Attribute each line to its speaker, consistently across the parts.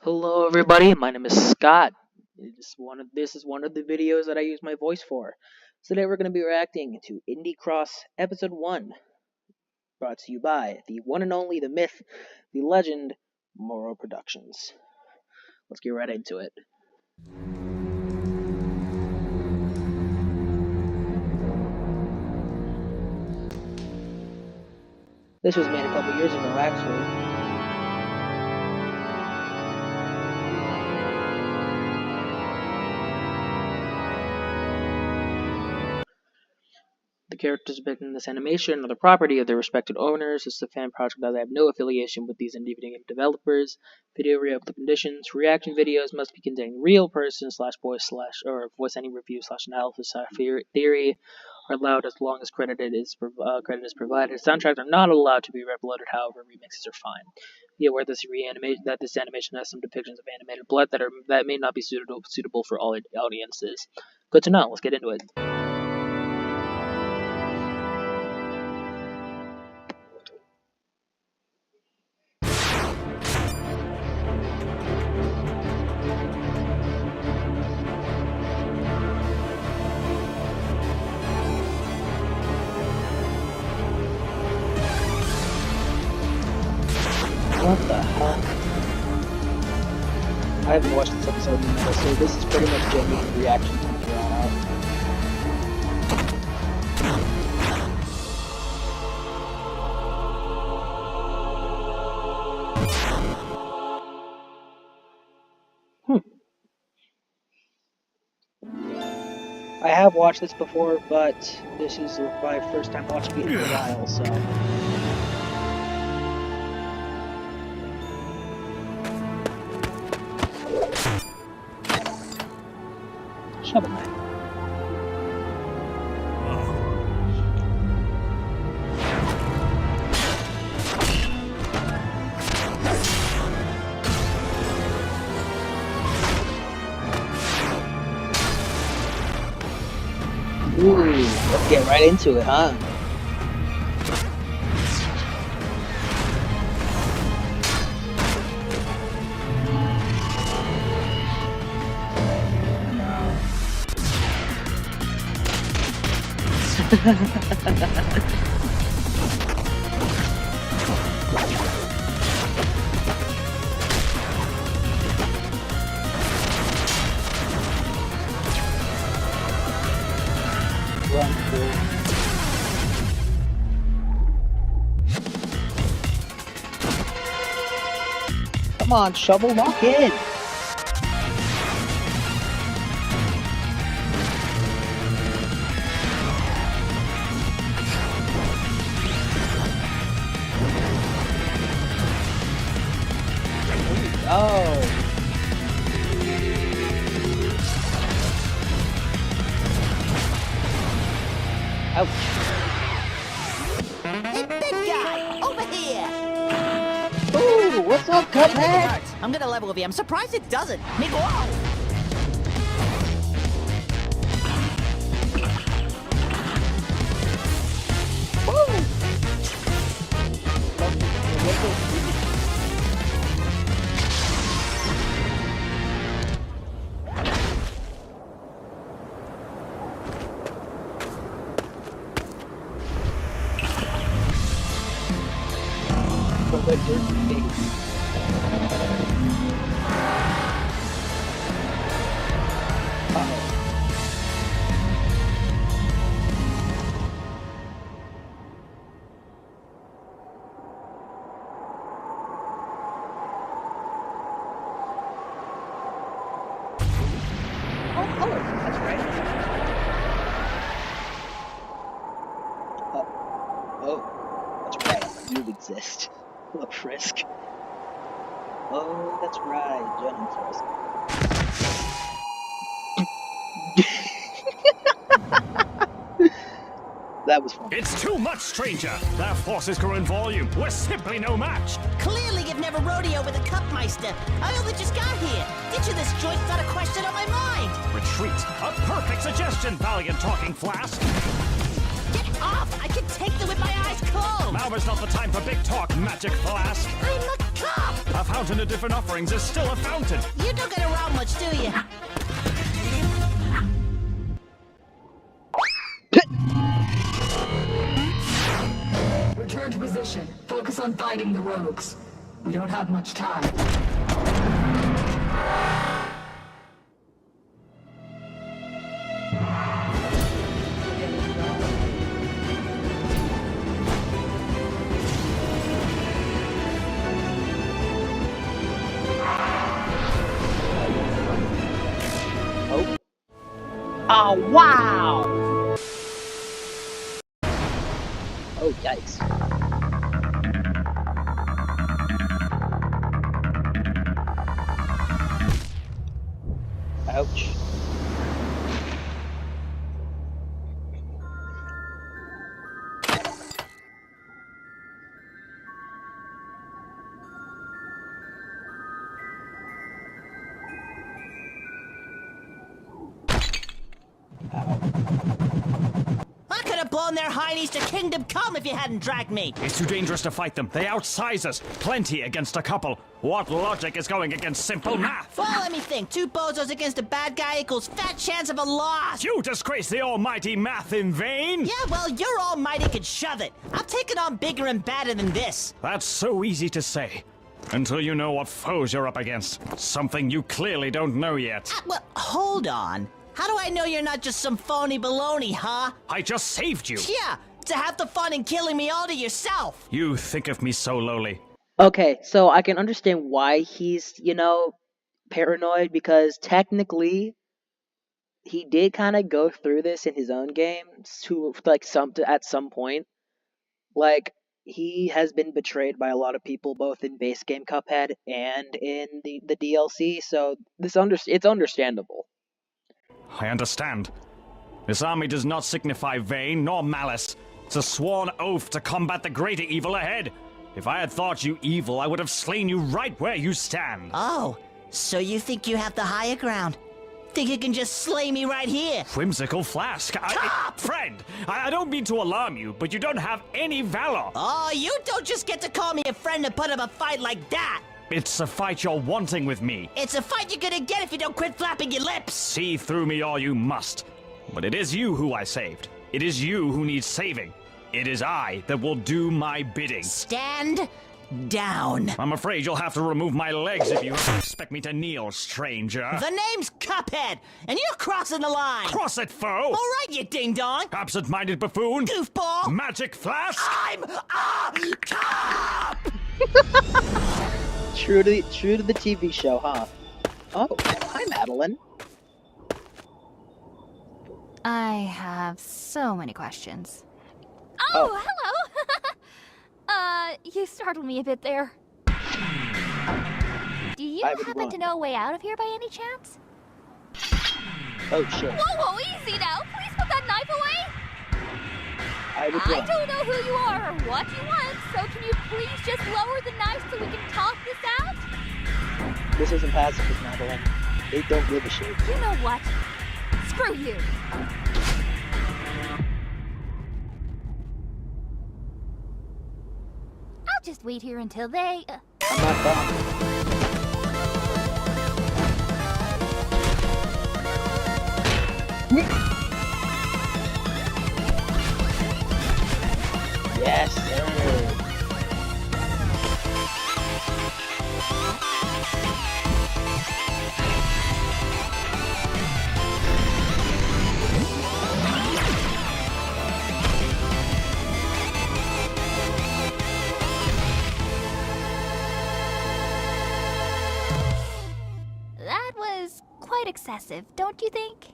Speaker 1: Hello everybody, my name is Scott. This is one of the videos that I use my voice for. So today we're going to be reacting to Indie Cross Episode 1, brought to you by the one and only, the myth, the legend, Moro Productions. Let's get right into it. This was made a couple years ago, actually. The characters depicted in this animation are the property of their respected owners. It's a fan project that have no affiliation with these indie video game developers. Video re-upload conditions. Reaction videos must be containing real person /voice/ or voice any review /analysis theory are allowed as long as credit is provided. Soundtracks are not allowed to be re-uploaded, however, remixes are fine. Be aware that this animation has some depictions of animated blood that may not be suitable for all audiences. Good to know. Let's get into it. What the heck? I haven't watched this episode in a minute, so this is pretty much genuine reaction from here on out. I have watched this before, but this is my first time watching it in a while, so... Shovel Man. Ooh, let's get right into it, huh? Run through. Come on, shovel, lock in. Oh. Ouch.
Speaker 2: Hey, big guy! Over here!
Speaker 1: Ooh, what's up, Cuphead?
Speaker 2: I'm gonna level with you. I'm surprised it doesn't. Whoa!
Speaker 1: The dirty face. Oh, color. That's right. Oh, that's right. You exist. Look, Frisk. Oh, that's right. Jennings That was fun.
Speaker 3: It's too much, stranger! Their forces grow in volume. We're simply no match!
Speaker 2: Clearly you've never rodeoed with a Cupmeister. I only just got here. Ditching this joint's not a question on my mind.
Speaker 3: Retreat! A perfect suggestion, valiant talking flask!
Speaker 2: Get off! I can take them with my eyes closed!
Speaker 3: Now is not the time for big talk, magic flask!
Speaker 2: I'm a cop!
Speaker 3: Of how fountain of different offerings is still a fountain.
Speaker 2: You don't get around much, do you?
Speaker 4: Return to position. Focus on finding the rogues. We don't have much time.
Speaker 1: Oh, wow! Oh, yikes. Ouch.
Speaker 2: I could have blown their heinies to Kingdom Come if you hadn't dragged me.
Speaker 3: It's too dangerous to fight them. They outsize us. Plenty against a couple. What logic is going against simple math?
Speaker 2: Well, let me think. 2 bozos against a bad guy equals fat chance of a loss.
Speaker 3: You disgrace the almighty math in vain?
Speaker 2: Yeah, well, your almighty could shove it. I'm taking on bigger and badder than this.
Speaker 3: That's so easy to say. Until you know what foes you're up against. Something you clearly don't know yet.
Speaker 2: Well, hold on. How do I know you're not just some phony baloney, huh?
Speaker 3: I just saved you.
Speaker 2: Yeah, to have the fun in killing me all to yourself.
Speaker 3: You think of me so lowly.
Speaker 1: Okay, so I can understand why he's, paranoid, because technically he did kind of go through this in his own game at some point. Like, he has been betrayed by a lot of people, both in base game Cuphead and in the DLC, so it's understandable.
Speaker 3: I understand. This army does not signify vain nor malice. It's a sworn oath to combat the greater evil ahead. If I had thought you evil, I would have slain you right where you stand.
Speaker 2: Oh, so you think you have the higher ground? Think you can just slay me right here?
Speaker 3: Whimsical flask. Friend, I don't mean to alarm you, but you don't have any valor.
Speaker 2: Oh, you don't just get to call me a friend and put up a fight like that.
Speaker 3: It's a fight you're wanting with me.
Speaker 2: It's a fight you're gonna get if you don't quit flapping your lips.
Speaker 3: See through me all you must. But it is you who I saved. It is you who needs saving. It is I that will do my bidding.
Speaker 2: Stand down.
Speaker 3: I'm afraid you'll have to remove my legs if you expect me to kneel, stranger.
Speaker 2: The name's Cuphead, and you're crossing the line.
Speaker 3: Cross it, foe!
Speaker 2: All right, you ding-dong.
Speaker 3: Absent-minded buffoon!
Speaker 2: Goofball.
Speaker 3: Magic flask!
Speaker 2: I'm a cop!
Speaker 1: True to the TV show, huh? Oh, hi, Madeline.
Speaker 5: I have so many questions.
Speaker 1: Oh.
Speaker 5: Hello! You startled me a bit there. Do you happen to know a way out of here by any chance?
Speaker 1: Oh, shit.
Speaker 5: Whoa, easy now! Please put that knife away!
Speaker 1: I
Speaker 5: don't know who you are or what you want, so can you please just lower the knife so we can talk this out?
Speaker 1: This isn't pacifist, Madeline. They don't give a shit.
Speaker 5: You know what? Screw you! I'll just wait here until they...
Speaker 1: I'm not done. Yes, sir.
Speaker 5: That was quite excessive, don't you think?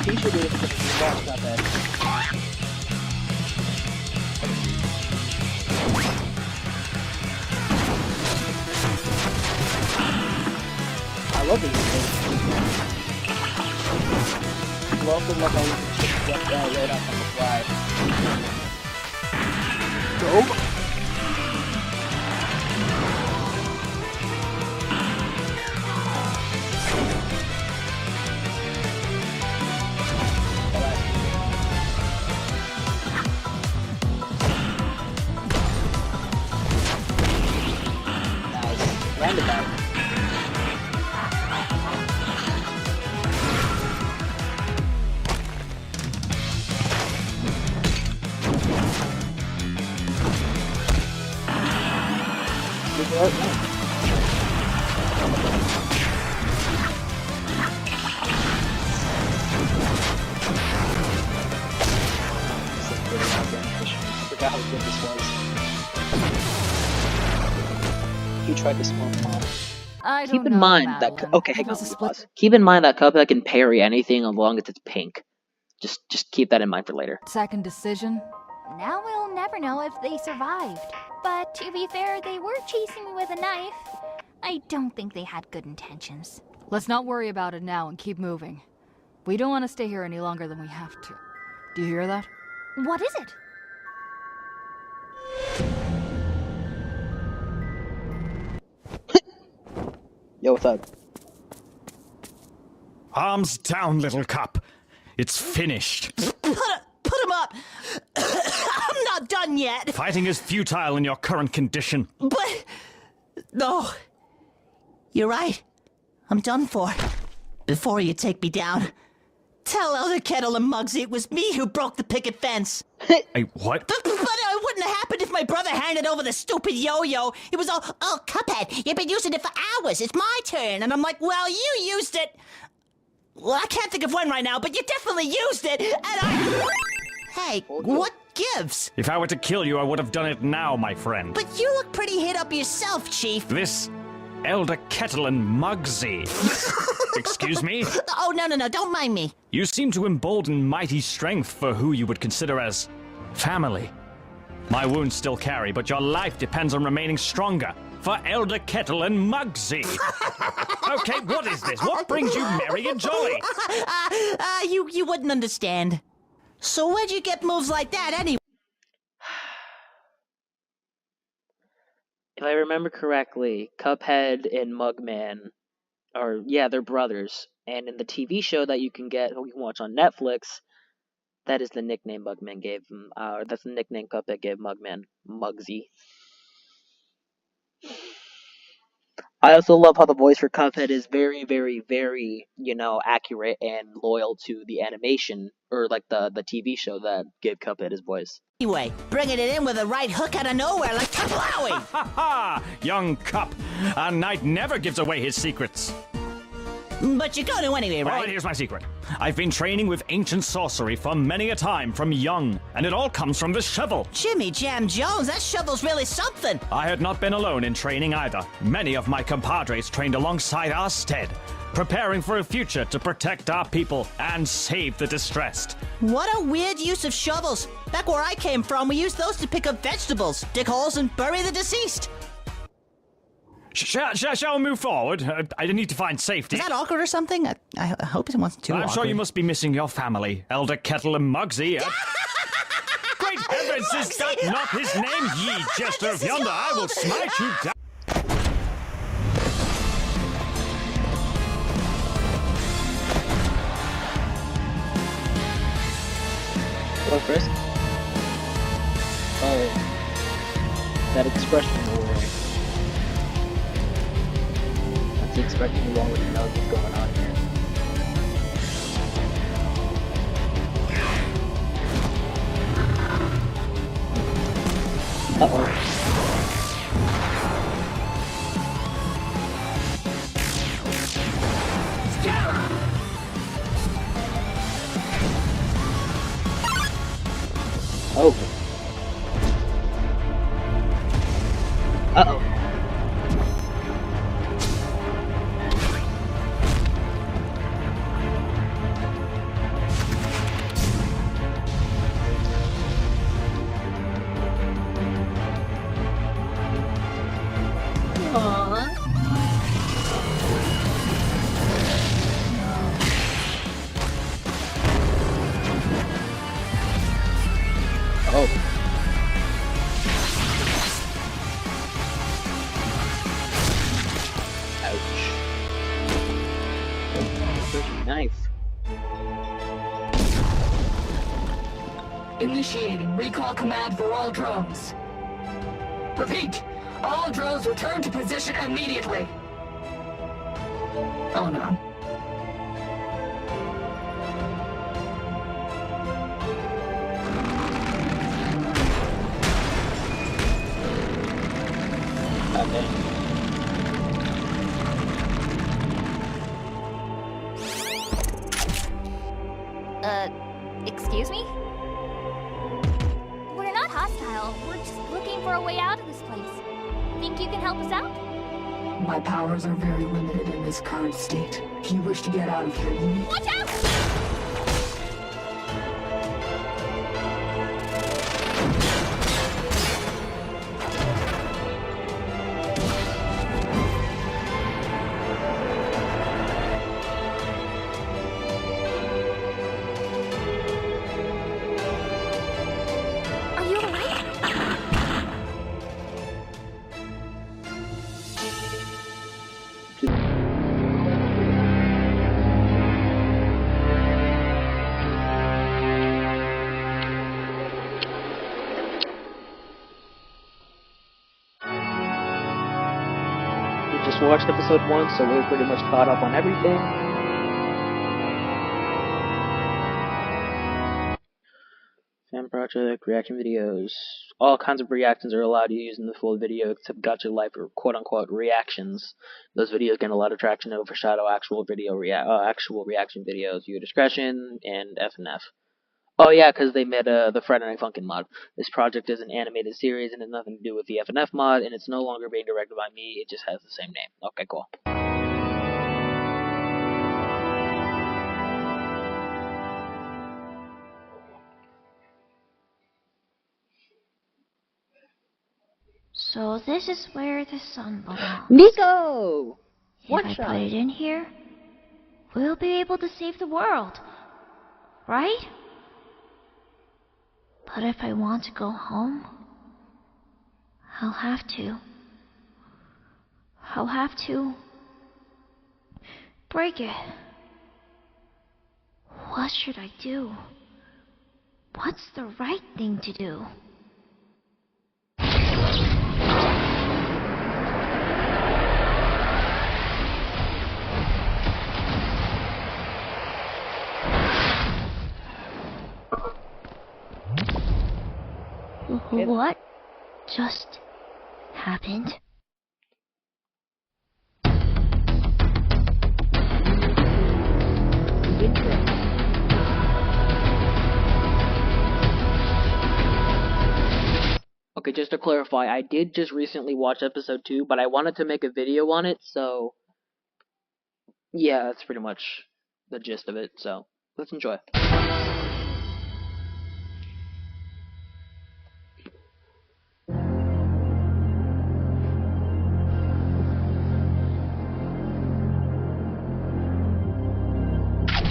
Speaker 1: He should be able to watch about that. I love these things. Welcome like all the shit get right up on the fly. Go! I forgot how good this was. He tried to spawn mom.
Speaker 5: I
Speaker 1: Keep
Speaker 5: don't
Speaker 1: in
Speaker 5: know,
Speaker 1: mind that
Speaker 5: Madeline.
Speaker 1: okay,
Speaker 5: It
Speaker 1: hang on,
Speaker 5: was a
Speaker 1: let me
Speaker 5: split.
Speaker 1: pause. Keep in mind that Cuphead can parry anything as long as it's pink. Just keep that in mind for later.
Speaker 5: Second decision.
Speaker 6: Now we'll never know if they survived. But to be fair, they were chasing me with a knife. I don't think they had good intentions.
Speaker 5: Let's not worry about it now and keep moving. We don't want to stay here any longer than we have to. Do you hear that?
Speaker 6: What is it?
Speaker 1: Yo, what's up?
Speaker 3: Arms down, little cup. It's finished.
Speaker 2: Put him up! I'm not done yet!
Speaker 3: Fighting is futile in your current condition.
Speaker 2: But... No. You're right. I'm done for. Before you take me down, tell Elder Kettle and Muggsy it was me who broke the picket fence.
Speaker 3: Hey, what?
Speaker 2: But it wouldn't have happened if my brother handed over the stupid yo-yo. It was all, oh, Cuphead, you've been using it for hours. It's my turn. And I'm like, well, you used it. Well, I can't think of when right now, but you definitely used it. And I... Hey, what gives?
Speaker 3: If I were to kill you, I would have done it now, my friend.
Speaker 2: But you look pretty hit up yourself, Chief.
Speaker 3: This Elder Kettle and Muggsy. Excuse me?
Speaker 2: Oh, no, don't mind me.
Speaker 3: You seem to embolden mighty strength for who you would consider as family. My wounds still carry, but your life depends on remaining stronger. For Elder Kettle and Muggsy. Okay, what is this? What brings you merry and jolly?
Speaker 2: You wouldn't understand. So where'd you get moves like that anyway?
Speaker 1: If I remember correctly, Cuphead and Mugman are, yeah, they're brothers. And in the TV show that you can watch on Netflix, that is the nickname Mugman gave him. That's the nickname Cuphead gave Mugman, Muggsy. I also love how the voice for Cuphead is very, very, very, accurate and loyal to the animation, or like the TV show that gave Cuphead his voice.
Speaker 2: Anyway, bringing it in with a right hook out of nowhere like Kablowie!
Speaker 3: Ha ha! Young Cup. A knight never gives away his secrets.
Speaker 2: But you're going to anyway,
Speaker 3: All right,
Speaker 2: right?
Speaker 3: here's my secret. I've been training with ancient sorcery for many a time from young, and it all comes from this shovel.
Speaker 2: Jimmy Jam Jones, that shovel's really something!
Speaker 3: I had not been alone in training either. Many of my compadres trained alongside our stead, preparing for a future to protect our people and save the distressed.
Speaker 2: What a weird use of shovels. Back where I came from, we used those to pick up vegetables, dig holes, and bury the deceased.
Speaker 3: Shall we move forward? I need to find safety.
Speaker 2: Is that awkward or something? I hope it wasn't too
Speaker 3: I'm
Speaker 2: awkward.
Speaker 3: sure you must be missing your family, Elder Kettle and Muggsy. Great heavens, is that not his name? Ye jester of yonder, I will smite you down.
Speaker 1: What, first? Oh, that expression in the way. That's the expression you already know what's going on here. Uh-oh. Oh. Uh-oh. Oh. Ouch. Knife.
Speaker 4: Initiating recall command for all drones. Repeat, all drones return to position immediately. Oh no.
Speaker 1: Okay.
Speaker 6: for a way out of this place. Think you can help us out?
Speaker 4: My powers are very limited in this current state. If you wish to get out of here, you need...
Speaker 6: Watch out! Are you alright?
Speaker 1: We just watched episode 1, so we're pretty much caught up on everything. Fan project, reaction videos. All kinds of reactions are allowed to use in the full video except Gotcha Life or quote-unquote reactions. Those videos gain a lot of traction to overshadow actual reaction videos. Your discretion and F&F. Oh yeah, because they made the Friday Night Funkin' mod. This project is an animated series and has nothing to do with the F&F mod, and it's no longer being directed by me, it just has the same name. Okay, cool.
Speaker 7: So this is where the sun belongs.
Speaker 1: Nico!
Speaker 7: If I put it in here, we'll be able to save the world. Right? But if I want to go home, I'll have to break it. What should I do? What's the right thing to do? What just happened?
Speaker 1: Okay, just to clarify, I did just recently watch episode 2, but I wanted to make a video on it, so yeah, that's pretty much the gist of it, so let's enjoy.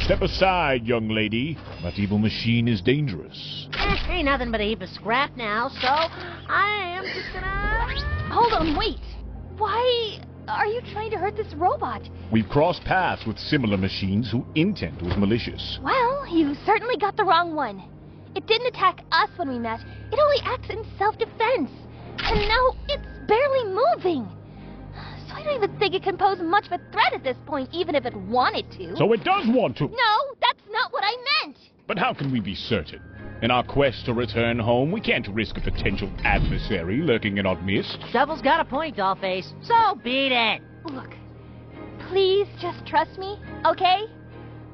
Speaker 8: Step aside, young lady. That evil machine is dangerous.
Speaker 9: Ain't nothing but a heap of scrap now, so I am just gonna...
Speaker 6: Hold on, wait! Why are you trying to hurt this robot?
Speaker 8: We've crossed paths with similar machines whose intent was malicious.
Speaker 6: Well, you certainly got the wrong one. It didn't attack us when we met. It only acts in self-defense. And now it's barely moving. So I don't even think it can pose much of a threat at this point, even if it wanted to.
Speaker 8: So it does want to.
Speaker 6: No, that's not what I meant.
Speaker 8: But how can we be certain? In our quest to return home, we can't risk a potential adversary lurking in our midst.
Speaker 9: Shovel's got a point, Dollface, so beat it.
Speaker 6: Look, please just trust me, okay?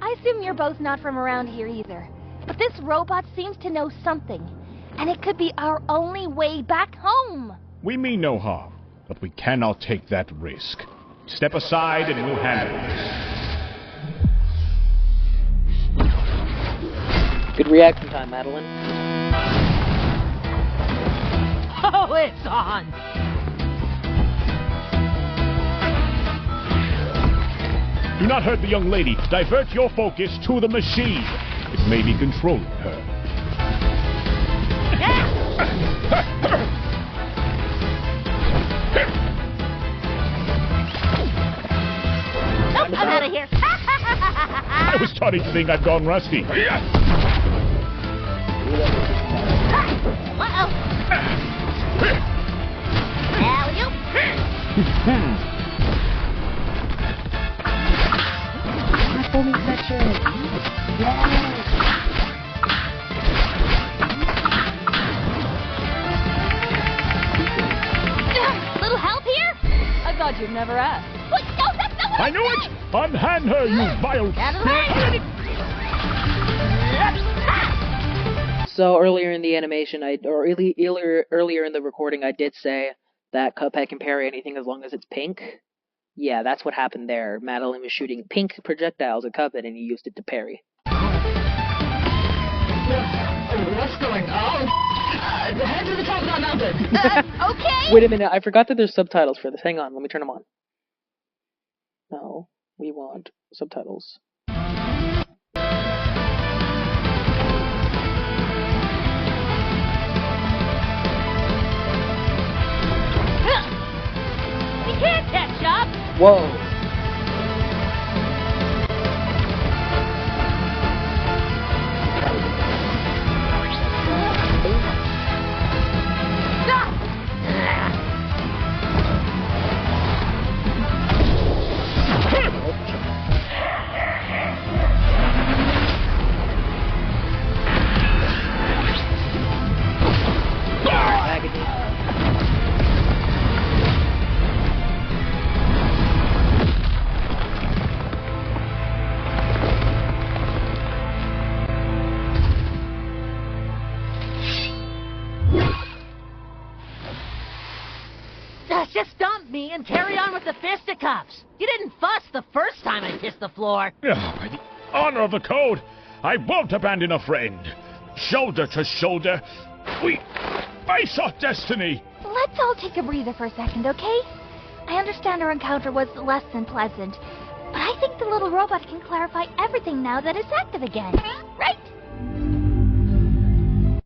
Speaker 6: I assume you're both not from around here either. But this robot seems to know something, and it could be our only way back home.
Speaker 8: We mean no harm, but we cannot take that risk. Step aside and we'll handle this.
Speaker 1: Good reaction time, Madeline.
Speaker 9: Oh, it's on.
Speaker 8: Do not hurt the young lady. Divert your focus to the machine. It may be controlling her.
Speaker 9: Nope, I'm out of here.
Speaker 8: I was starting to think I'd gone rusty.
Speaker 9: Uh-oh. Alley-oop.
Speaker 6: Little help here? I thought you'd never ask. Wait, no, that's not what
Speaker 8: I knew it! Unhand her, you vile...
Speaker 1: So earlier in the animation, earlier in the recording, I did say that Cuphead can parry anything as long as it's pink. Yeah, that's what happened there. Madeline was shooting pink projectiles at Cuphead, and he used it to parry.
Speaker 4: What's going on? Head to the top of that mountain.
Speaker 6: Okay.
Speaker 1: Wait a minute, I forgot that there's subtitles for this. Hang on, let me turn them on. No, we want subtitles.
Speaker 9: We can't catch up.
Speaker 1: Whoa.
Speaker 9: Just dump me and carry on with the fisticuffs. You didn't fuss the first time I kissed the floor.
Speaker 8: By the honor of the code, I won't abandon a friend. Shoulder to shoulder, we face our destiny.
Speaker 6: Let's all take a breather for a second, okay? I understand our encounter was less than pleasant, but I think the little robot can clarify everything now that it's active again. Right?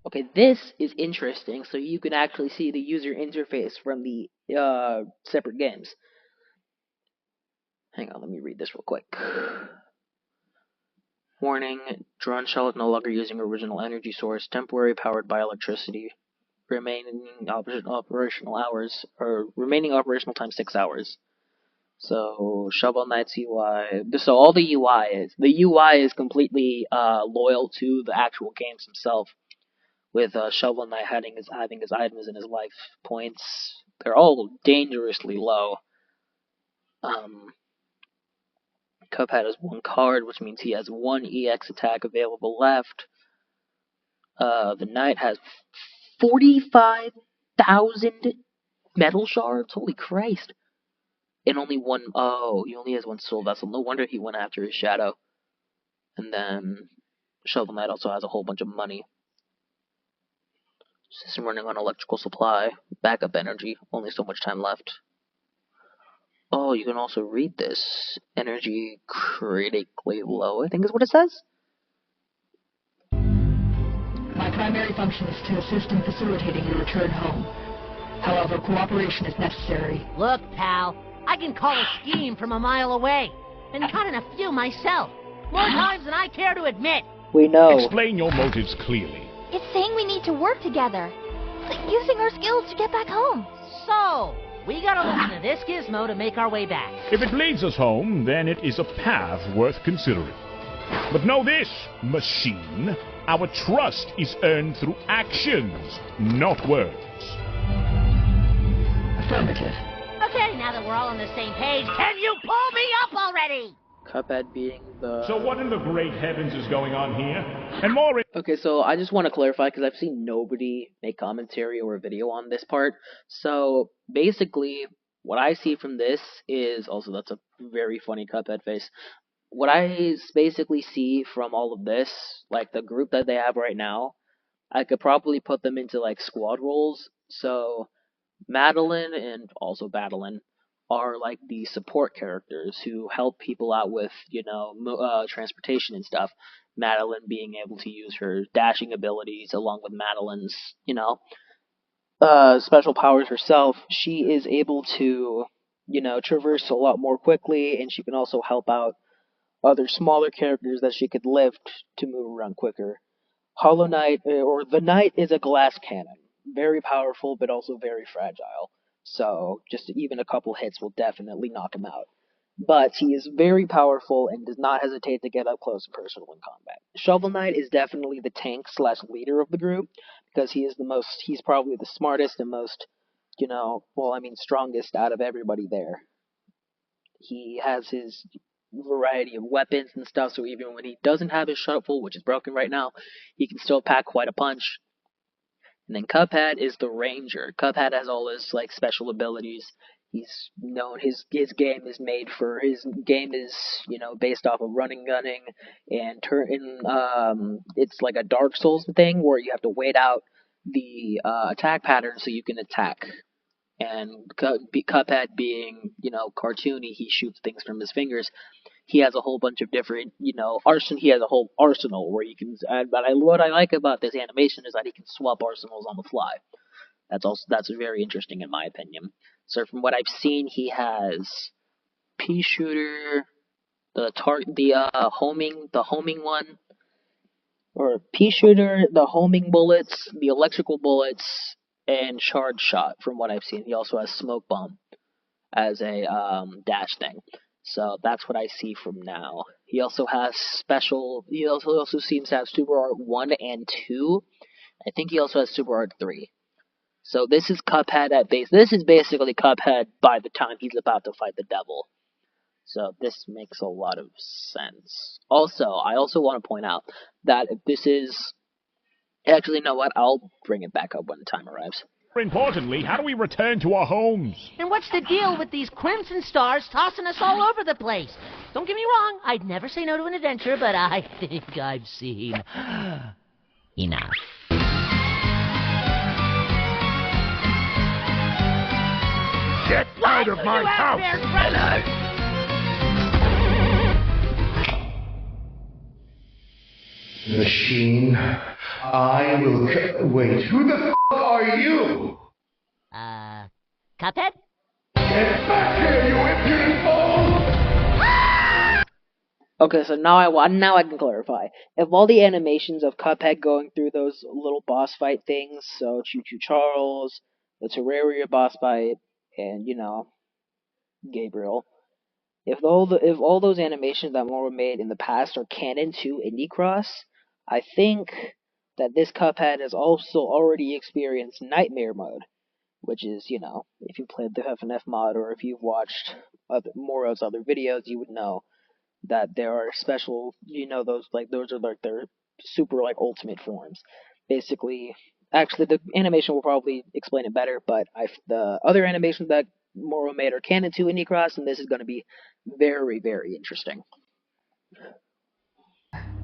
Speaker 1: Okay, this is interesting, so you can actually see the user interface from the separate games. Hang on, let me read this real quick. Warning, drone shell is no longer using original energy source, temporary powered by electricity. Remaining operational time 6 hours. So Shovel Knight's UI. So all the UI is completely loyal to the actual games themselves. With Shovel Knight having his items and his life points, they're all dangerously low. Cuphead has 1 card, which means he has 1 EX attack available left. The Knight has 45,000 metal shards. Holy Christ! And only one. Oh, he only has 1 soul vessel. No wonder he went after his shadow. And then Shovel Knight also has a whole bunch of money. System running on electrical supply. Backup energy. Only so much time left. Oh, you can also read this. Energy critically low, I think is what it says.
Speaker 4: My primary function is to assist in facilitating your return home. However, cooperation is necessary.
Speaker 9: Look, pal, I can call a scheme from a mile away. Been caught in a few myself. More times than I care to admit.
Speaker 1: We know.
Speaker 8: Explain your motives clearly.
Speaker 6: It's saying we need to work together. Like using our skills to get back home.
Speaker 9: So, we gotta listen to this gizmo to make our way back.
Speaker 8: If it leads us home, then it is a path worth considering. But know this, machine, our trust is earned through actions, not words.
Speaker 4: Affirmative.
Speaker 9: Okay, now that we're all on the same page, can you pull me up already?
Speaker 1: Cuphead being the...
Speaker 8: So what in the great heavens is going on here? And more...
Speaker 1: Okay, so I just want to clarify, because I've seen nobody make commentary or a video on this part. So, basically, what I see from this is... Also, that's a very funny Cuphead face. What I basically see from all of this, like the group that they have right now, I could probably put them into, like, squad roles. So, Madeline and also Badeline are like the support characters who help people out with, transportation and stuff. Madeline being able to use her dashing abilities along with Madeline's, special powers herself. She is able to, traverse a lot more quickly, and she can also help out other smaller characters that she could lift to move around quicker. Hollow Knight, or the Knight, is a glass cannon. Very powerful, but also very fragile. So, just even a couple hits will definitely knock him out. But he is very powerful and does not hesitate to get up close and personal in combat. Shovel Knight is definitely the tank / leader of the group, because he's probably the smartest and most, strongest out of everybody there. He has his, variety of weapons and stuff, so even when he doesn't have his shuttle, which is broken right now, he can still pack quite a punch. And then Cuphead is the Ranger. Cuphead has all his like special abilities. He's known his game is made for his game is based off of running gunning and it's like a Dark Souls thing where you have to wait out the attack pattern so you can attack. And Cuphead being cartoony, he shoots things from his fingers. He has a whole bunch of different, arsenal. He has a whole arsenal where you can. What I like about this animation is that he can swap arsenals on the fly. That's very interesting in my opinion. So from what I've seen, he has pea shooter, the homing one, or pea shooter, the homing bullets, the electrical bullets, and charge shot. From what I've seen, he also has smoke bomb as a dash thing. So that's what I see from now. He also has special. He also seems to have Super Art 1 and 2. I think he also has Super Art 3. So this is Cuphead at base. This is basically Cuphead by the time he's about to fight the devil. So this makes a lot of sense. Also, I also want to point out that this is. Actually, you know what? I'll bring it back up when the time arrives.
Speaker 8: More importantly, how do we return to our homes?
Speaker 9: And what's the deal with these crimson stars tossing us all over the place? Don't get me wrong, I'd never say no to an adventure, but I think I've seen enough.
Speaker 8: Get out of my house!
Speaker 10: Machine, I will... Wait, who the f*** are you?
Speaker 9: Cuphead?
Speaker 10: Get back here, you impudent fool!
Speaker 1: Okay, so now I can clarify. If all the animations of Cuphead going through those little boss fight things, so Choo Choo Charles, the Terraria boss fight, and Gabriel, if all those animations that were made in the past are canon to Indie Cross, I think that this Cuphead has also already experienced Nightmare Mode, which is, if you played the FNF mod or if you've watched Moro's other videos, you would know that there are special, those are like their super ultimate forms. Basically, actually the animation will probably explain it better, but the other animations that Moro made are canon to Indie Cross, and this is going to be very, very interesting.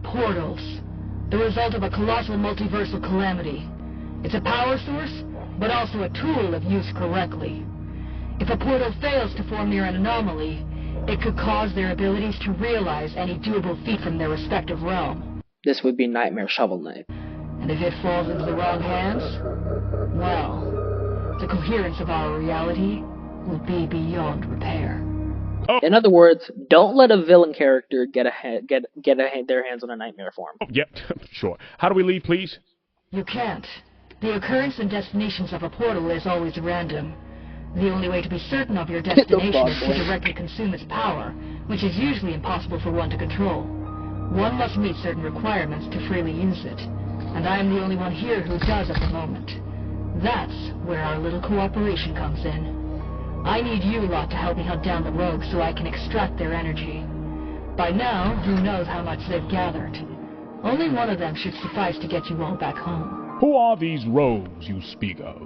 Speaker 4: Portals. The result of a colossal multiversal calamity. It's a power source, but also a tool if used correctly. If a portal fails to form near an anomaly, it could cause their abilities to realize any doable feat from their respective realm.
Speaker 1: This would be Nightmare Shovel Knight.
Speaker 4: And if it falls into the wrong hands, well, the coherence of our reality will be beyond repair.
Speaker 1: In other words, don't let a villain character get their hands on a nightmare form.
Speaker 8: Oh, yep, sure. How do we leave, please?
Speaker 4: You can't. The occurrence and destinations of a portal is always random. The only way to be certain of your destination is to directly consume its power, which is usually impossible for one to control. One must meet certain requirements to freely use it, and I am the only one here who does at the moment. That's where our little cooperation comes in. I need you lot to help me hunt down the rogues so I can extract their energy. By now, who knows how much they've gathered. Only one of them should suffice to get you all back home.
Speaker 8: Who are these rogues you speak of?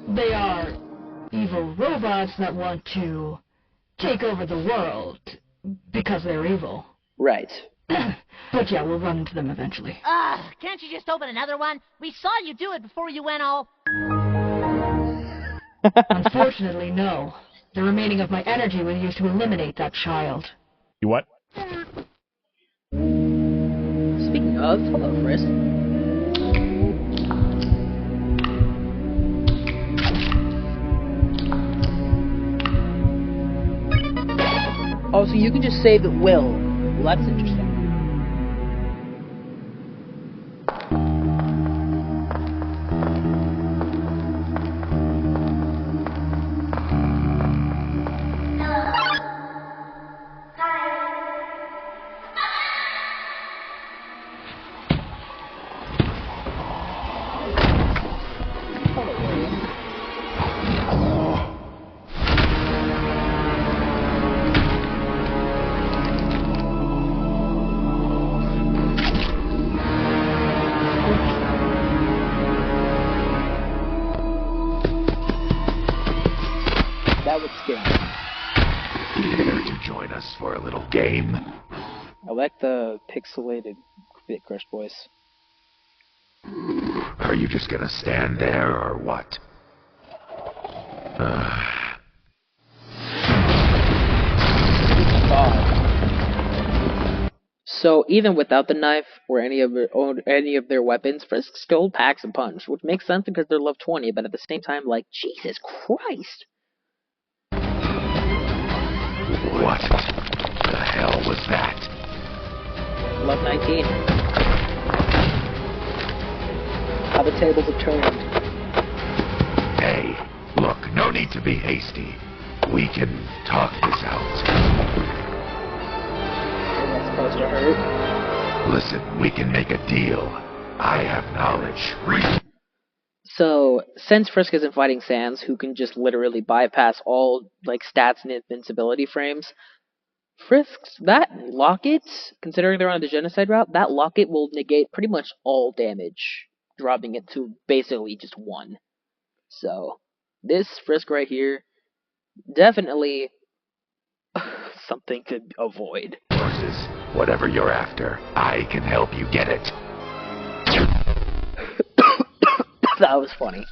Speaker 4: They are evil robots that want to take over the world because they're evil.
Speaker 1: Right.
Speaker 4: But yeah, we'll run into them eventually.
Speaker 9: Can't you just open another one? We saw you do it before you went all...
Speaker 4: Unfortunately, no. The remaining of my energy was used to eliminate that child.
Speaker 8: You what?
Speaker 1: Speaking of, hello, Chris. Oh, so you can just save at will. Well, that's interesting.
Speaker 11: for a little game?
Speaker 1: I like the pixelated Bit Crush voice.
Speaker 11: Are you just gonna stand there, or what?
Speaker 1: So even without the knife or any of their weapons, Frisk still packs a punch, which makes sense because they're level 20, but at the same time, like, Jesus Christ!
Speaker 11: What the hell was that?
Speaker 1: Level 19. How the tables have turned.
Speaker 11: Hey, look, no need to be hasty. We can talk this out.
Speaker 1: That's supposed to hurt.
Speaker 11: Listen, we can make a deal. I have knowledge.
Speaker 1: So, since Frisk isn't fighting Sans, who can just literally bypass all, like, stats and invincibility frames, Frisk's, that locket, considering they're on the genocide route, that locket will negate pretty much all damage, dropping it to basically just 1. So, this Frisk right here, definitely something to avoid.
Speaker 11: Horses, whatever you're after, I can help you get it.
Speaker 1: That was funny.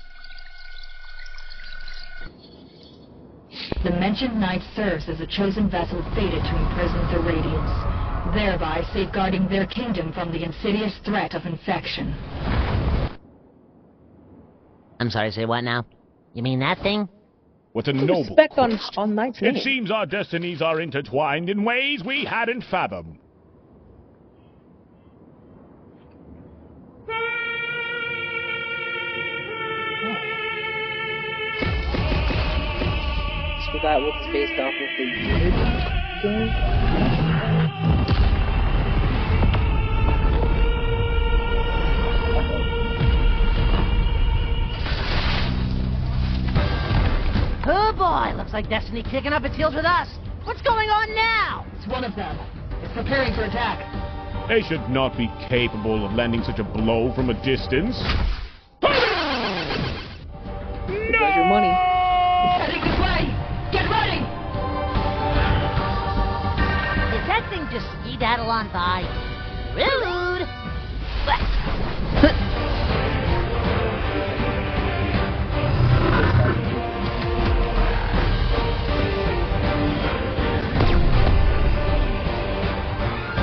Speaker 4: The mentioned knight serves as a chosen vessel fated to imprison the Radiants, thereby safeguarding their kingdom from the insidious threat of infection.
Speaker 9: I'm sorry, say what now? You mean that thing?
Speaker 8: What a noble
Speaker 1: Respect
Speaker 8: quest.
Speaker 1: on Knight's
Speaker 8: It
Speaker 1: name.
Speaker 8: seems our destinies are intertwined in ways we hadn't fathomed.
Speaker 1: So that was based off of the Unity game?
Speaker 9: Oh boy, looks like Destiny kicking up its heels with us. What's going on now?
Speaker 4: It's one of them. It's preparing for attack.
Speaker 8: They should not be capable of landing such a blow from a distance.
Speaker 1: Here's your money.
Speaker 4: It's heading this way! Get ready!
Speaker 9: Did that thing just skedaddle on by? Rude!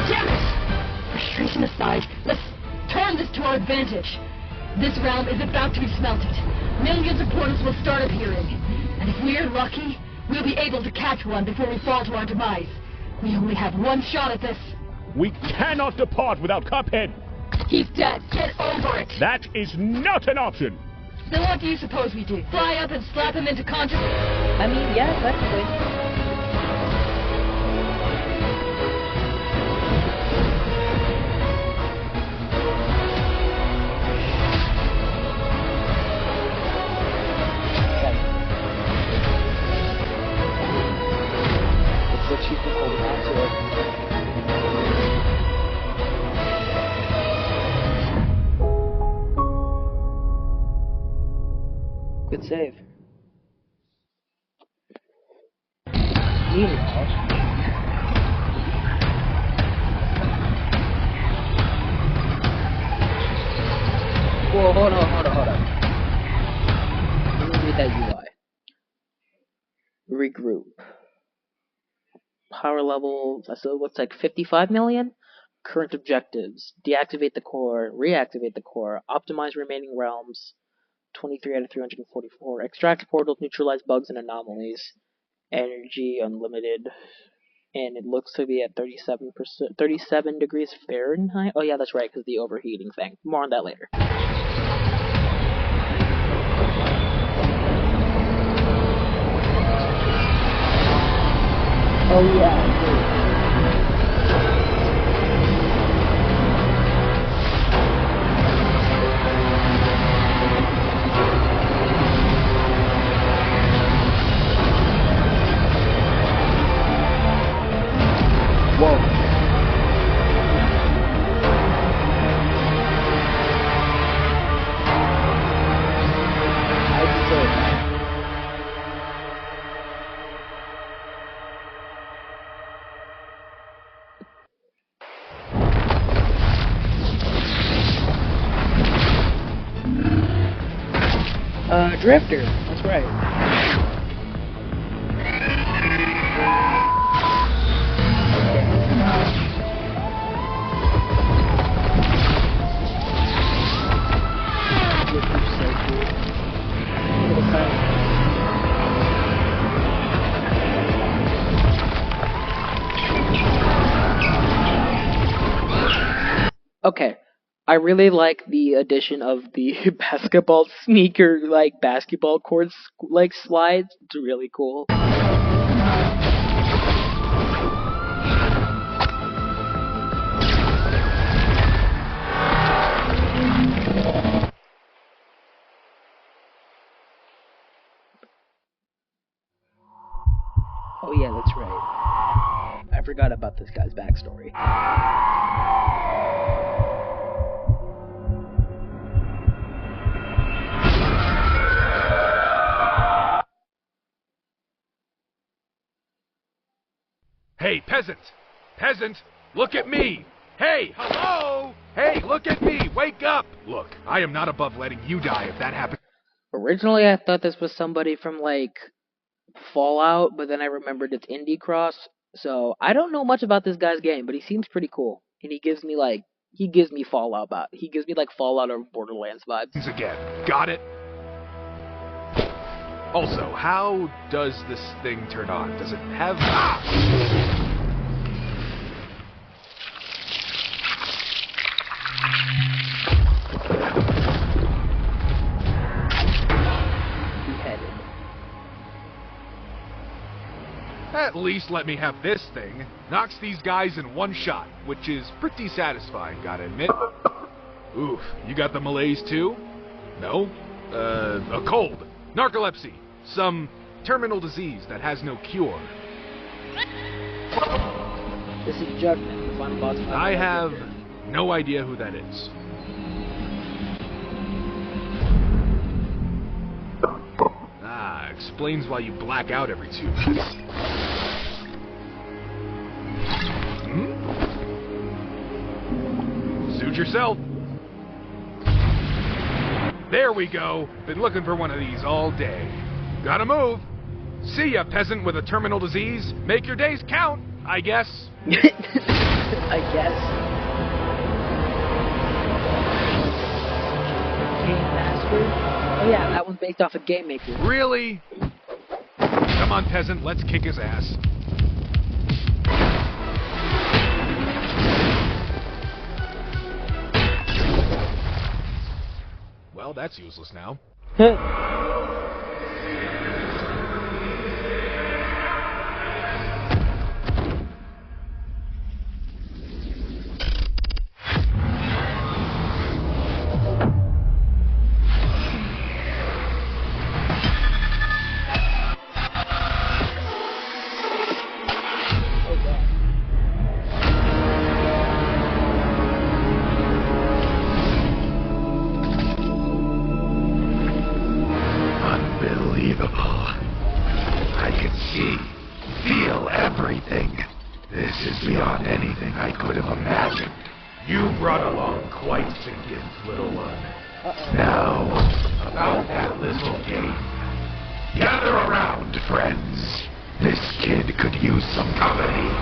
Speaker 4: Damn it! Frustration aside, let's turn this to our advantage. This realm is about to be smelted. Millions of portals will start appearing. And if we're lucky, we'll be able to catch one before we fall to our demise. We only have one shot at this.
Speaker 8: We cannot depart without Cuphead.
Speaker 4: He's dead. Get over it.
Speaker 8: That is not an option.
Speaker 4: Then what do you suppose we do? Fly up and slap him into consciousness?
Speaker 1: I mean, yeah, technically. Looks like she's been holding on to it. Good save. Meanwhile, whoa, hold on. Let me read that UI. Regroup. Power level, so it looks like 55 million. Current objectives: deactivate the core, reactivate the core, optimize remaining realms. 23 out of 344. Extract portals, neutralize bugs and anomalies. Energy unlimited. And it looks to be at 37 degrees Fahrenheit. Oh yeah, that's right, because the overheating thing. More on that later. Oh yeah. Whoa. Drifter. That's right. Okay, I really like the addition of the basketball sneaker, like basketball court, like slides. It's really cool. Oh yeah, that's right. I forgot about this guy's backstory.
Speaker 11: Hey, peasant! Peasant! Look at me! Hey, hello! Hey, look at me! Wake up! Look, I am not above letting you die if that happens.
Speaker 1: Originally, I thought this was somebody from, like, Fallout, but then I remembered it's Indie Cross, so I don't know much about this guy's game, but he seems pretty cool. And he gives me, like, Fallout vibe. He gives me, like, Fallout or Borderlands vibes.
Speaker 11: Again, got it? Also, how does this thing turn on? Does it have...
Speaker 1: Beheaded.
Speaker 11: At least let me have this thing. Knocks these guys in one shot, which is pretty satisfying, gotta admit. Oof, you got the malaise too? No? A cold, narcolepsy, some terminal disease that has no cure.
Speaker 1: This is Judgment, the final boss fight.
Speaker 11: I have no idea who that is. Ah, explains why you black out every 2 minutes. Suit yourself. There we go. Been looking for one of these all day. Gotta move. See ya, peasant with a terminal disease. Make your days count, I guess.
Speaker 1: I guess. Game Master? Oh yeah, that one's based off of Game Maker.
Speaker 11: Really? Come on, peasant, let's kick his ass. Well, that's useless now. Unbelievable. I can see, feel everything. This is beyond anything I could have imagined. You brought along quite the gift, little one. Now, about that little game. Gather around, friends. This kid could use some company.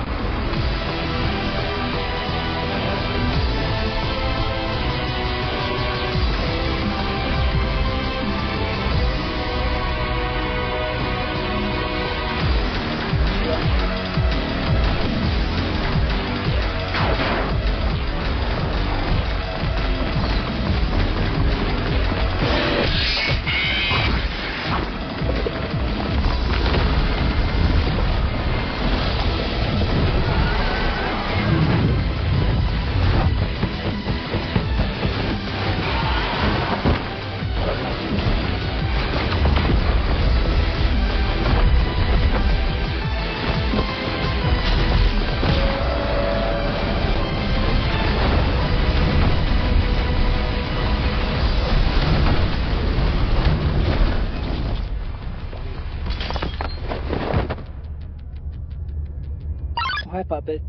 Speaker 1: Hi, Puppet.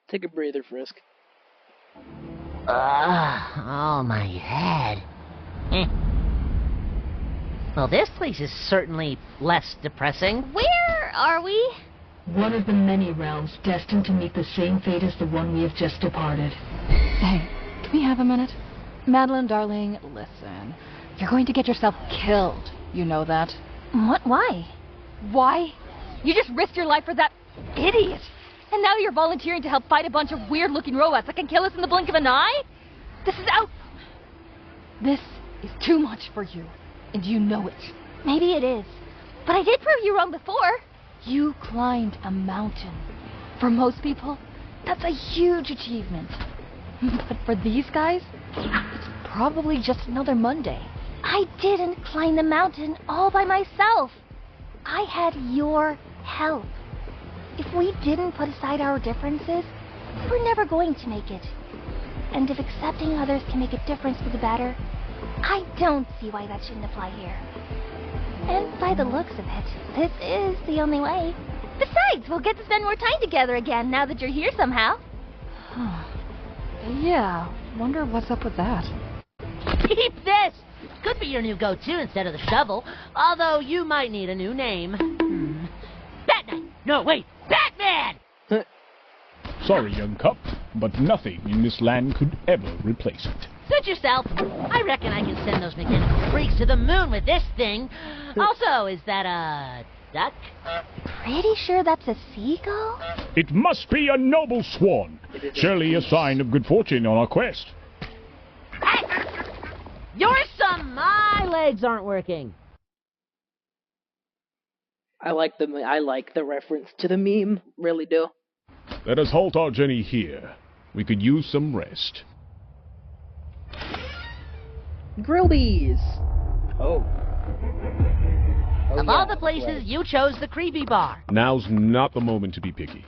Speaker 1: Take a breather, Frisk.
Speaker 9: Oh, my head. Well, this place is certainly less depressing.
Speaker 6: Where are we?
Speaker 4: One of the many realms destined to meet the same fate as the one we have just departed.
Speaker 12: Hey, can we have a minute? Madeline, darling, listen. You're going to get yourself killed. You know that?
Speaker 6: What? Why?
Speaker 12: Why?
Speaker 6: You just risked your life for that idiot. And now you're volunteering to help fight a bunch of weird-looking robots that can kill us in the blink of an eye? This is out...
Speaker 12: This is too much for you. And you know it.
Speaker 6: Maybe it is. But I did prove you wrong before.
Speaker 12: You climbed a mountain. For most people, that's a huge achievement. But for these guys, it's probably just another Monday.
Speaker 6: I didn't climb the mountain all by myself. I had your help. If we didn't put aside our differences, we're never going to make it. And if accepting others can make a difference for the better, I don't see why that shouldn't apply here. And by the looks of it, this is the only way. Besides, we'll get to spend more time together again now that you're here somehow.
Speaker 12: Yeah, wonder what's up with that.
Speaker 9: Keep this! Could be your new go-to instead of the shovel, although you might need a new name. Batman! No, wait! Batman!
Speaker 8: Sorry, young cup, but nothing in this land could ever replace it.
Speaker 9: Suit yourself. I reckon I can send those mechanical freaks to the moon with this thing. Also, is that a duck?
Speaker 6: Pretty sure that's a seagull?
Speaker 8: It must be a noble swan. Surely a sign of good fortune on our quest.
Speaker 9: Hey! You're some... My legs aren't working.
Speaker 1: I like the reference to the meme. Really do.
Speaker 8: Let us halt our journey here. We could use some rest.
Speaker 1: Grill these. Oh.
Speaker 9: Of all the places, you chose the creepy bar.
Speaker 8: Now's not the moment to be picky.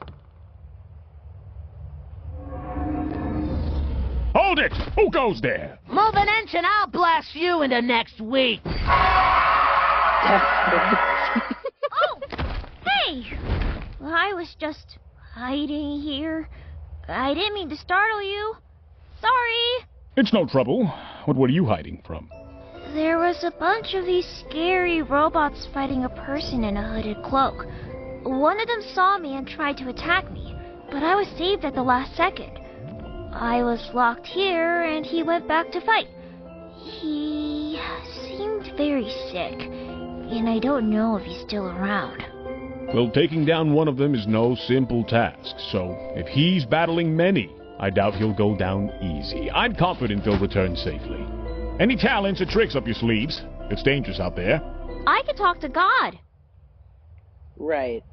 Speaker 8: Hold it! Who goes there?
Speaker 9: Move an inch and I'll blast you into next week.
Speaker 6: Oh! Hey! Well, I was just hiding here. I didn't mean to startle you. Sorry.
Speaker 8: It's no trouble. What were you hiding from?
Speaker 7: There was a bunch of these scary robots fighting a person in a hooded cloak. One of them saw me and tried to attack me, but I was saved at the last second. I was locked here and he went back to fight. He seemed very sick, and I don't know if he's still around.
Speaker 8: Well, taking down one of them is no simple task, so if he's battling many, I doubt he'll go down easy. I'm confident he'll return safely. Any talents or tricks up your sleeves? It's dangerous out there.
Speaker 7: I could talk to God.
Speaker 1: Right.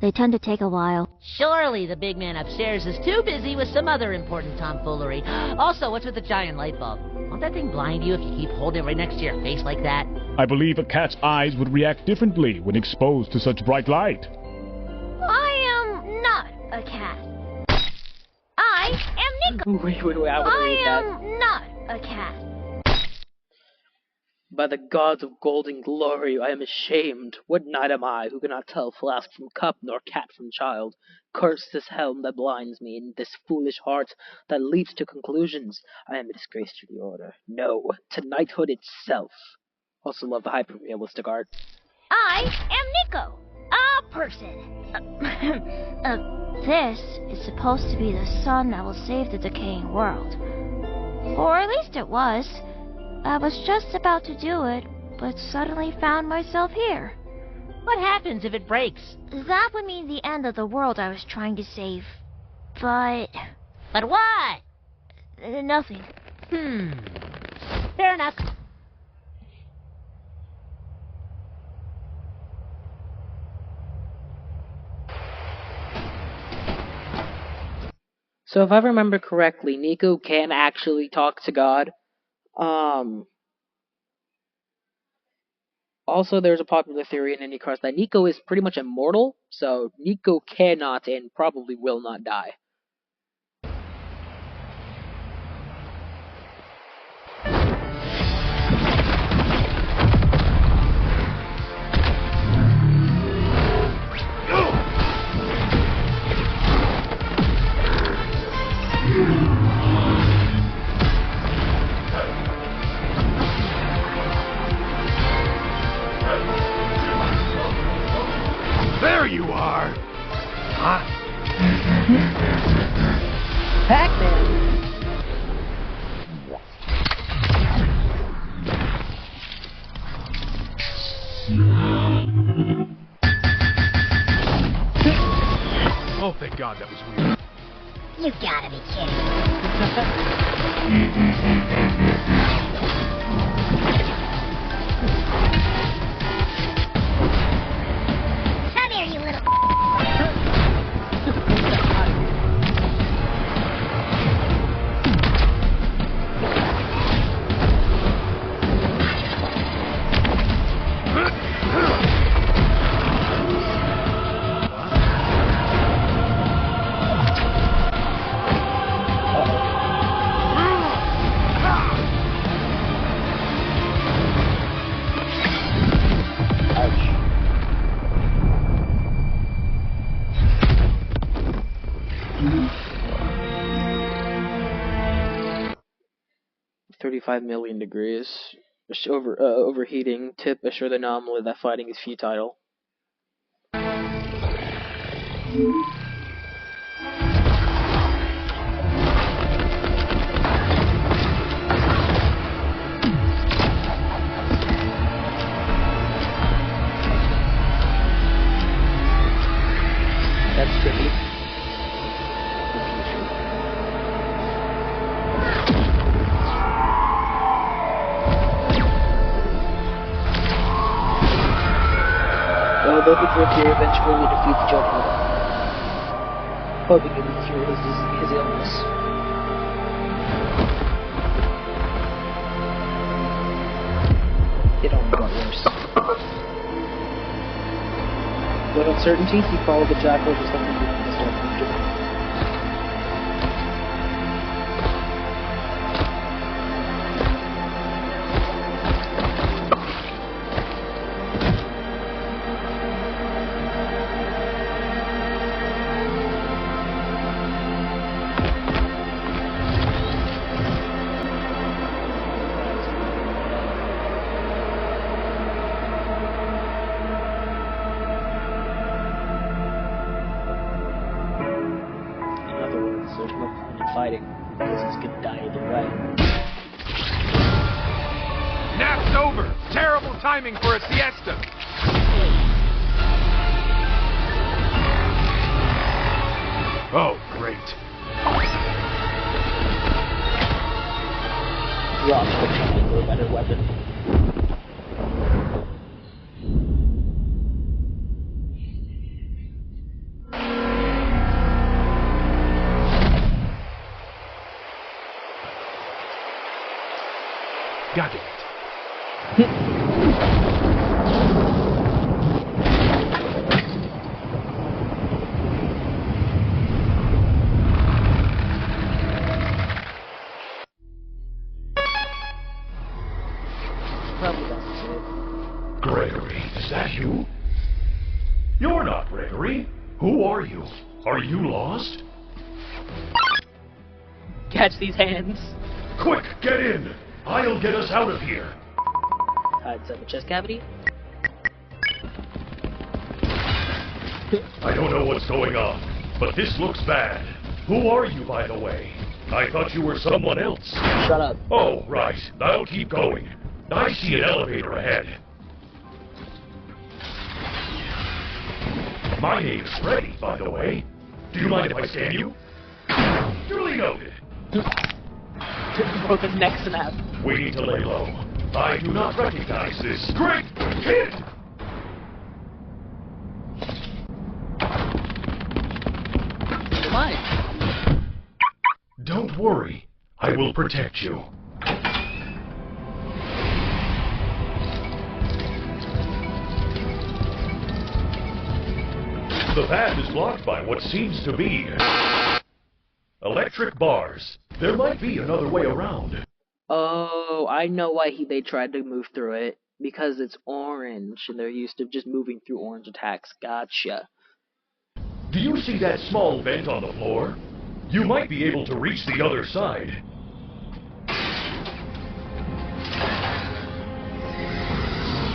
Speaker 7: They tend to take a while.
Speaker 9: Surely the big man upstairs is too busy with some other important tomfoolery. Also, what's with the giant light bulb? Won't that thing blind you if you keep holding it right next to your face like that?
Speaker 8: I believe a cat's eyes would react differently when exposed to such bright light.
Speaker 7: I am not a cat. I am Nico.
Speaker 1: Wait, I
Speaker 7: am not a cat.
Speaker 1: By the gods of golden glory, I am ashamed. What knight am I, who cannot tell flask from cup, nor cat from child? Curse this helm that blinds me, and this foolish heart that leaps to conclusions. I am a disgrace to the order. No, to knighthood itself. Also love the hyper-realistic art.
Speaker 7: I am Nico, a person. This is supposed to be the sun that will save the decaying world. Or at least it was. I was just about to do it, but suddenly found myself here.
Speaker 9: What happens if it breaks?
Speaker 7: That would mean the end of the world I was trying to save. But
Speaker 9: what?
Speaker 7: Nothing.
Speaker 9: Fair enough.
Speaker 1: So if I remember correctly, Nico can actually talk to God. Also, there's a popular theory in Anycross that Nico is pretty much immortal, so Nico cannot and probably will not die. Pac-Man!
Speaker 8: Oh, thank God, that was weird.
Speaker 7: You gotta be kidding. Come here, you little...
Speaker 1: $35,000,000 degrees. Overheating. Tip, assure the anomaly that fighting is futile. That's trippy. Although the drip here eventually will defeat the Joker, hoping it will cure his illness. It only got worse. With uncertainty, he followed the jackal just like he did in the start of the journey. There's no point in fighting, because he's gonna die either way.
Speaker 11: Nap's over! Terrible timing for a siesta! Oh, great.
Speaker 1: Rocks will turn into a better weapon.
Speaker 11: God damn it.
Speaker 8: Gregory, is that you? You're not Gregory. Who are you? Are you lost?
Speaker 1: Catch these hands.
Speaker 8: Quick, get in! I'll get us out of here.
Speaker 1: Hides up a chest cavity.
Speaker 8: I don't know what's going on, but this looks bad. Who are you, by the way? I thought you were someone else.
Speaker 1: Shut up.
Speaker 8: Oh, right. I'll keep going. I see an elevator ahead. My name's Freddy, by the way. Do you mind if I scan you? Duly noted.
Speaker 1: Broke his neck snap.
Speaker 8: We need to lay low. I do not recognize this great kid!
Speaker 1: Why?
Speaker 8: Don't worry. I will protect you. The path is blocked by what seems to be electric bars. There might be another way around.
Speaker 1: Oh, I know why they tried to move through it. Because it's orange, and they're used to just moving through orange attacks. Gotcha.
Speaker 8: Do you see that small vent on the floor? You might be able to reach the other side.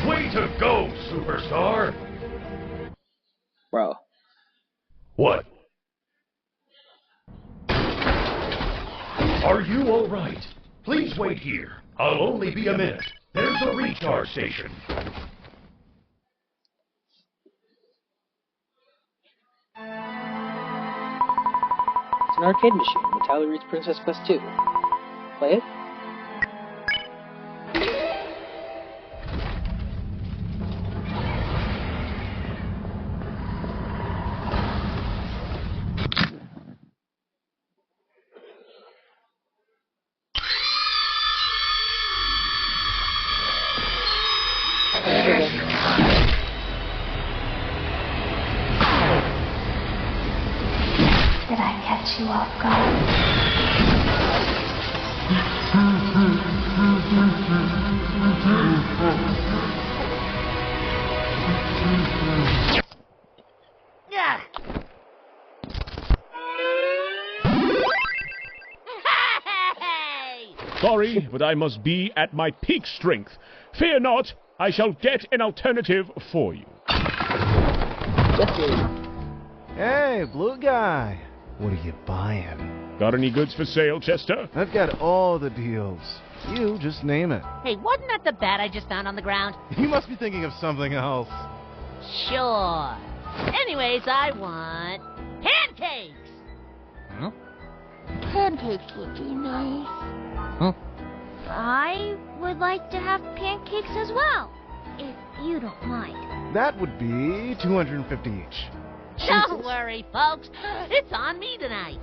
Speaker 8: Way to go, superstar!
Speaker 1: Bro.
Speaker 8: What?
Speaker 11: Are you all right? Please wait here. I'll only be a minute. There's a recharge station.
Speaker 1: It's an arcade machine. When Tyler reads Princess Quest 2. Play it.
Speaker 7: Did I catch you off guard?
Speaker 9: Yeah. Hey!
Speaker 8: Sorry, but I must be at my peak strength. Fear not, I shall get an alternative for you.
Speaker 13: Hey, blue guy. What are you buying?
Speaker 8: Got any goods for sale, Chester?
Speaker 13: I've got all the deals. You just name it.
Speaker 9: Hey, wasn't that the bat I just found on the ground?
Speaker 13: You must be thinking of something else.
Speaker 9: Sure. Anyways, I want pancakes.
Speaker 13: Huh?
Speaker 7: Pancakes would be nice.
Speaker 13: Huh?
Speaker 7: I would like to have pancakes as well, if you don't mind.
Speaker 13: That would be 250 each.
Speaker 9: Don't worry, folks. It's on me tonight.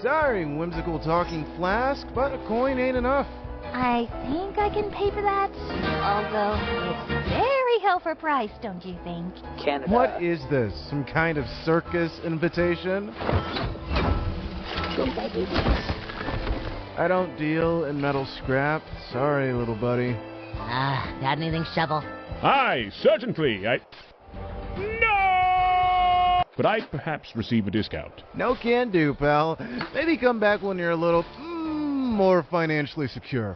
Speaker 13: Sorry, whimsical talking flask, but a coin ain't enough.
Speaker 6: I think I can pay for that. Although it's very hell for price, don't you think?
Speaker 1: Canada.
Speaker 13: What is this? Some kind of circus invitation? I don't deal in metal scrap. Sorry, little buddy.
Speaker 9: Got anything, Shovel?
Speaker 8: Aye, certainly. No! Could I perhaps receive a discount?
Speaker 13: No can do, pal. Maybe come back when you're a little more financially secure.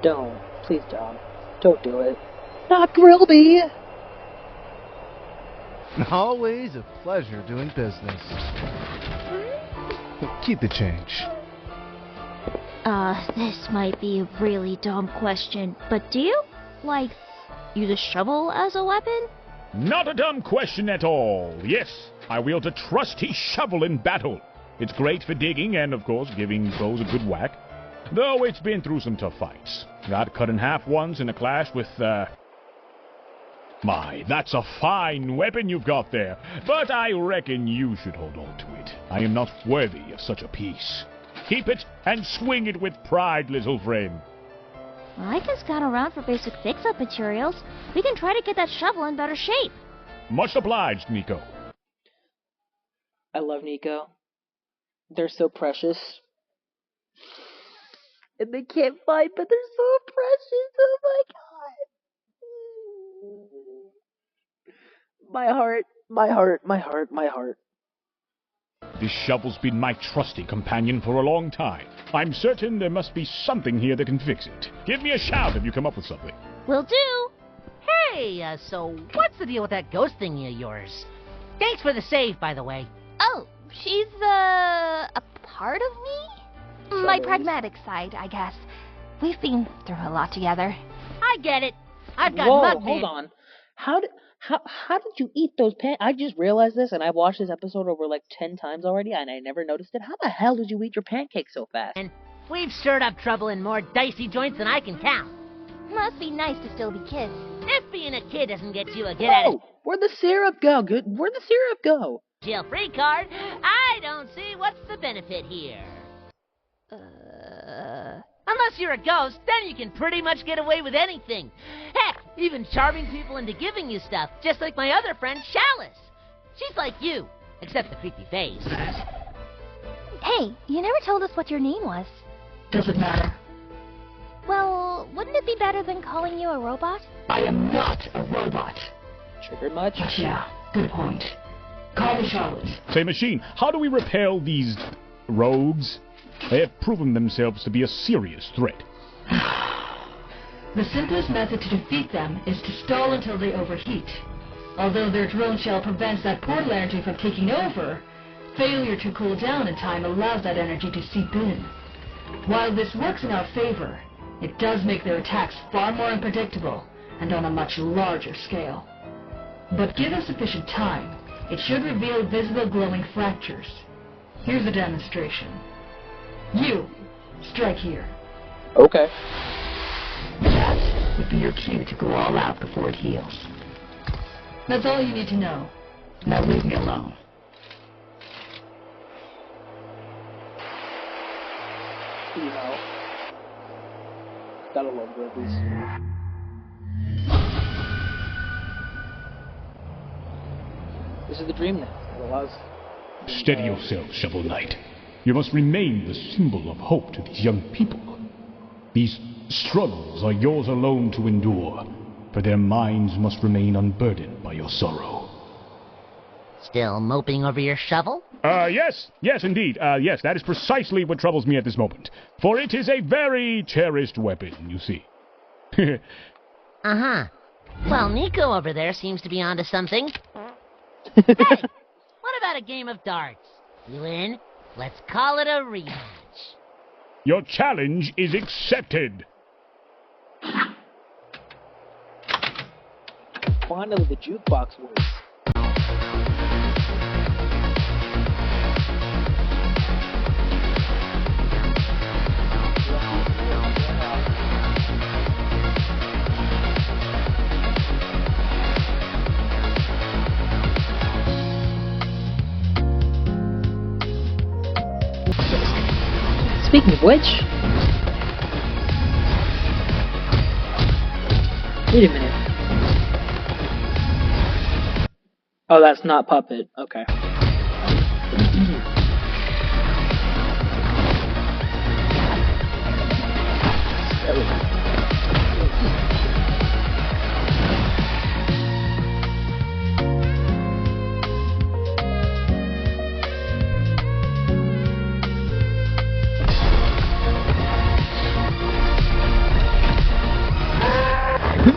Speaker 1: Don't. Please don't. Don't do it. Not Grillby!
Speaker 13: Always a pleasure doing business. Keep the change.
Speaker 7: This might be a really dumb question, but do you, use a shovel as a weapon?
Speaker 8: Not a dumb question at all. Yes, I wield a trusty shovel in battle. It's great for digging and, of course, giving foes a good whack. Though it's been through some tough fights. Got cut in half once in a clash with, My, that's a fine weapon you've got there. But I reckon you should hold on to it. I am not worthy of such a piece. Keep it and swing it with pride, little friend.
Speaker 7: Well, I can scout around for basic fix-up materials. We can try to get that shovel in better shape.
Speaker 8: Much obliged, Nico.
Speaker 1: I love Nico. They're so precious. And they can't fight, but they're so precious. Oh my god. My heart.
Speaker 8: This shovel's been my trusty companion for a long time. I'm certain there must be something here that can fix it. Give me a shout if you come up with something.
Speaker 7: Will do.
Speaker 9: Hey, so what's the deal with that ghost thingy of yours? Thanks for the save, by the way.
Speaker 6: Oh, she's, a part of me? My pragmatic side, I guess. We've been through a lot together.
Speaker 9: I get it. I've got
Speaker 1: Whoa,
Speaker 9: mud
Speaker 1: hold on. How did you eat those I just realized this, and I've watched this episode over 10 times already, and I never noticed it. How the hell did you eat your pancakes so fast?
Speaker 9: And we've stirred up trouble in more dicey joints than I can count.
Speaker 6: Must be nice to still be kids.
Speaker 9: If being a kid doesn't get you a get out of
Speaker 1: Where'd the syrup go? Where'd the syrup go?
Speaker 9: jail-free card, I don't see what's the benefit here. Unless you're a ghost, then you can pretty much get away with anything. Heck, even charming people into giving you stuff, just like my other friend, Chalice. She's like you, except the creepy face.
Speaker 6: Hey, you never told us what your name was.
Speaker 4: Doesn't matter.
Speaker 6: Well, wouldn't it be better than calling you a robot?
Speaker 4: I am not a robot.
Speaker 1: Triggered much?
Speaker 4: Yeah, good point. Call me Charlotte.
Speaker 8: Say, Machine, how do we repel these rogues? They have proven themselves to be a serious threat.
Speaker 4: The simplest method to defeat them is to stall until they overheat. Although their drone shell prevents that portal energy from taking over, failure to cool down in time allows that energy to seep in. While this works in our favor, it does make their attacks far more unpredictable and on a much larger scale. But given sufficient time, it should reveal visible glowing fractures. Here's a demonstration. You, strike here.
Speaker 1: Okay.
Speaker 4: That would be your cue to go all out before it heals. That's all you need to know. Now leave me alone.
Speaker 1: You know. Gotta love burpees. This is the dream now. It allows...
Speaker 8: Steady yourself, Shovel Knight. You must remain the symbol of hope to these young people. These struggles are yours alone to endure, for their minds must remain unburdened by your sorrow.
Speaker 9: Still moping over your shovel?
Speaker 8: Yes, indeed. Yes, that is precisely what troubles me at this moment. For it is a very cherished weapon, you see.
Speaker 9: Uh-huh. Well, Nico over there seems to be onto something. Hey, what about a game of darts? You in? Let's call it a rematch.
Speaker 8: Your challenge is accepted.
Speaker 1: Finally, the jukebox works. Speaking of which, wait a minute. Oh, that's not Puppet. Okay.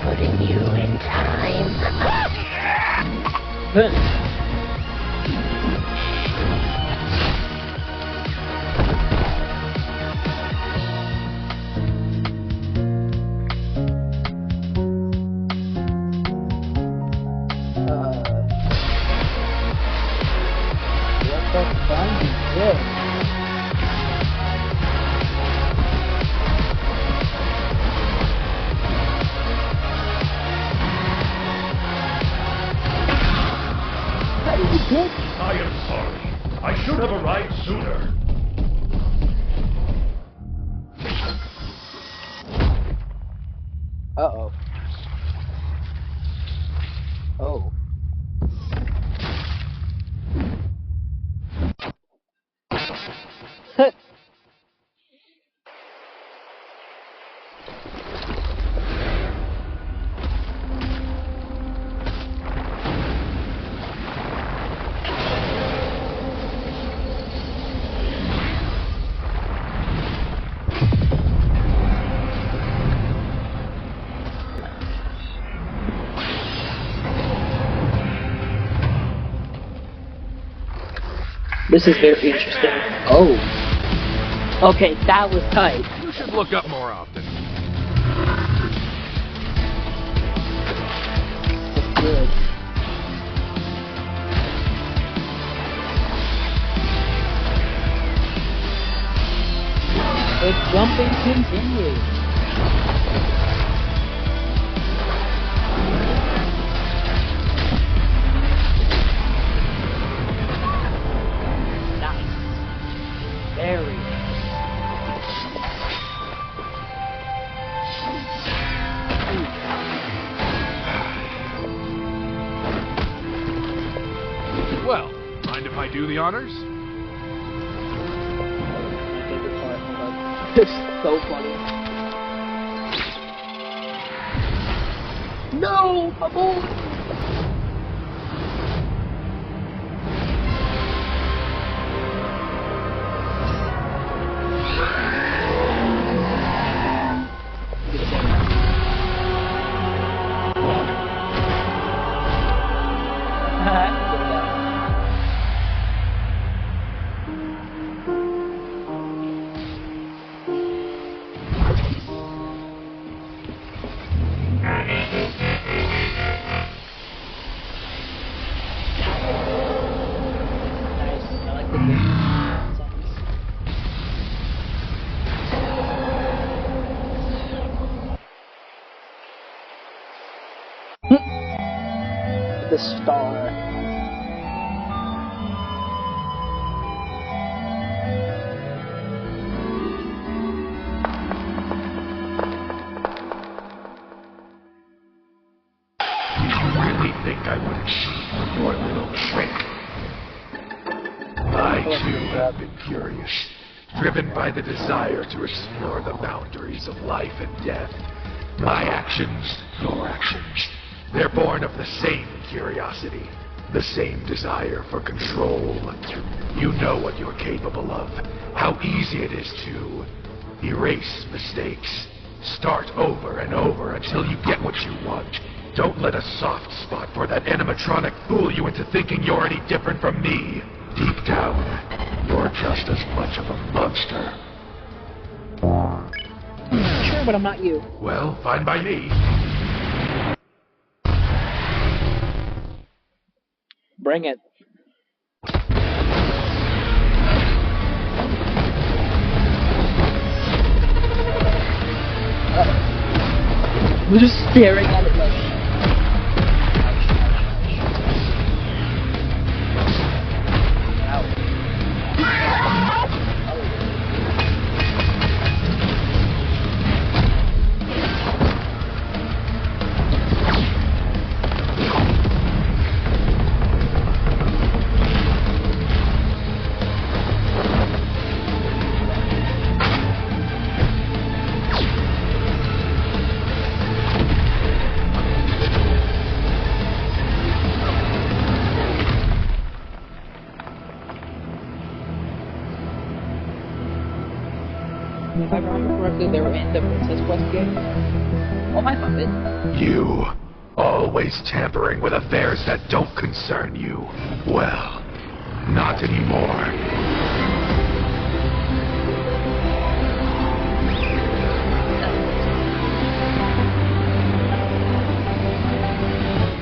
Speaker 9: Putting you in time.
Speaker 1: Good. What the fuck is this?
Speaker 11: I am sorry. I should have arrived sooner.
Speaker 1: Uh-oh. Oh. This is very interesting. Oh. Okay, that was tight.
Speaker 14: You should look up more often.
Speaker 1: That's good. The jumping continues. Very.
Speaker 14: Well, mind if I do the honors?
Speaker 1: My favorite part. Hold on. It's so funny. No, my boy. the star.
Speaker 11: Think I would cheat your little trick. I too have been curious, driven by the desire to explore the boundaries of life and death. My actions, your actions, they're born of the same curiosity, the same desire for control. You know what you're capable of, how easy it is to erase mistakes, start over and over until you get what you want. Don't let a soft spot for that animatronic fool you into thinking you're any different from me. Deep down, you're just as much of a monster.
Speaker 1: Sure, but I'm not you.
Speaker 11: Well, fine by me.
Speaker 1: Bring it. We're just staring at it like... If I remember correctly, they were in the Princess Quest game. Oh, my fun bit.
Speaker 11: You, always tampering with affairs that don't concern you. Well, not anymore.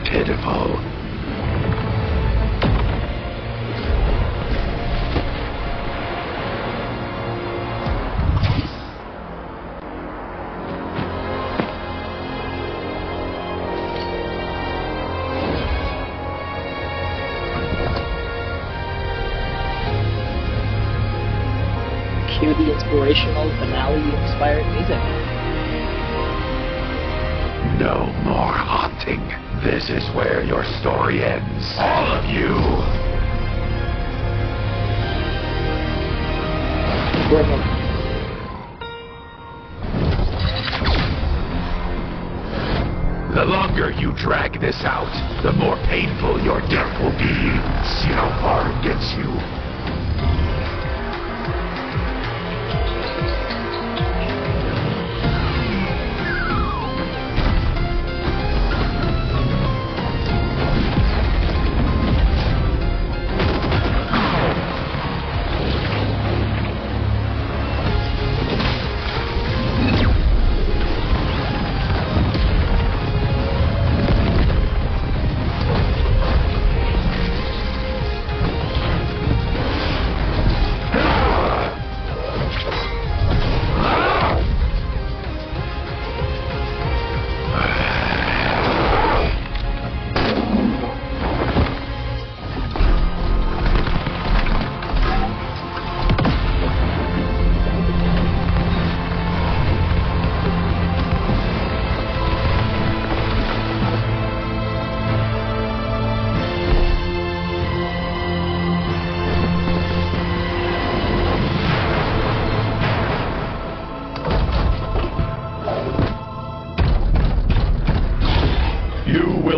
Speaker 11: Pitiful.
Speaker 1: Cue the inspirational finale-inspired music.
Speaker 11: No more haunting. This is where your story ends. All of you. The longer you drag this out, the more painful your death will be. See how far it gets you.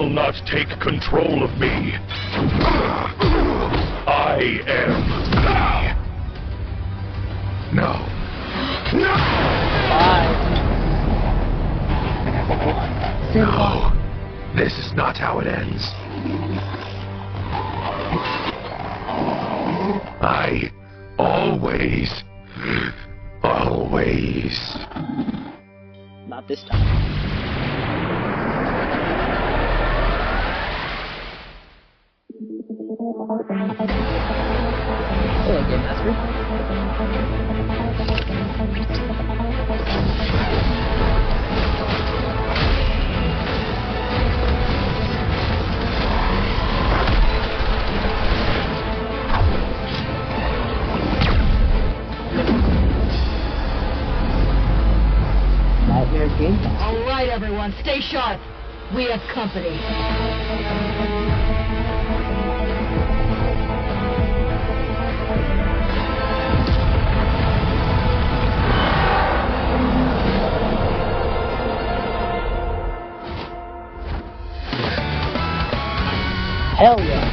Speaker 11: Not take control of me. I am me. No. No! No. This is not how it ends. I always...
Speaker 1: Not this time. Hello, Game Master.
Speaker 4: stay sharp. We have company.
Speaker 1: Hell yeah.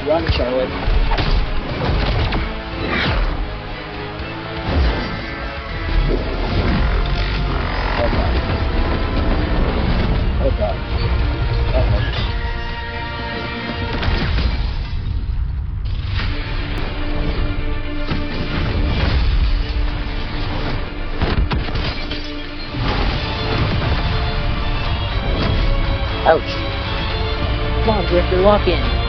Speaker 1: Run, Charlotte. Oh god. Uh-oh. Ouch. Come on, Grifter, lock in.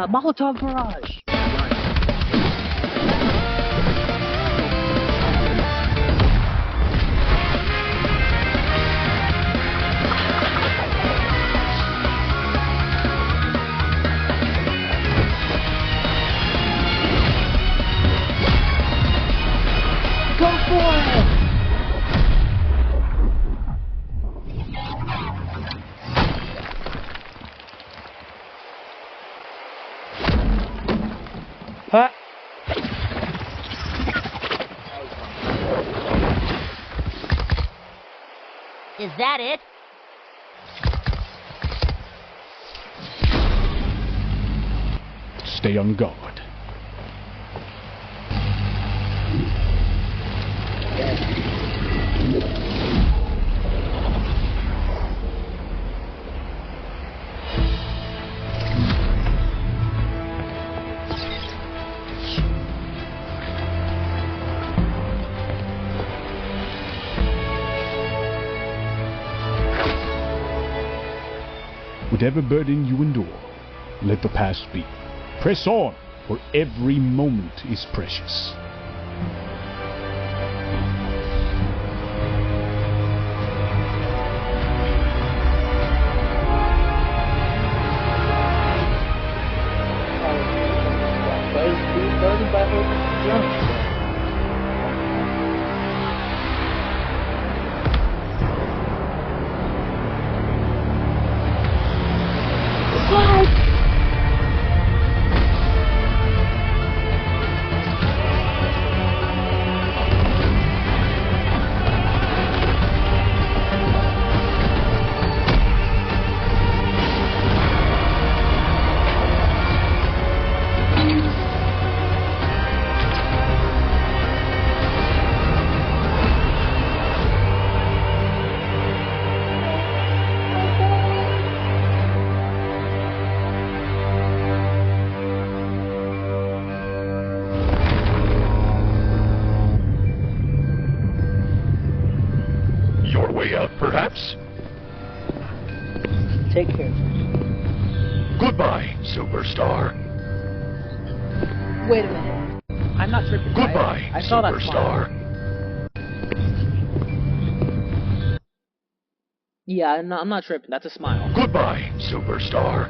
Speaker 1: Molotov barrage. Go for it! Huh?
Speaker 9: Is that it?
Speaker 8: Stay on guard. Whatever burden you endure, let the past be. Press on, for every moment is precious.
Speaker 11: Your way out, perhaps?
Speaker 1: Take care.
Speaker 11: Goodbye, superstar.
Speaker 1: Wait a minute. I'm not tripping.
Speaker 11: Goodbye,
Speaker 1: I saw that
Speaker 11: superstar.
Speaker 1: smile. Yeah, I'm not tripping. That's a smile.
Speaker 11: Goodbye, superstar.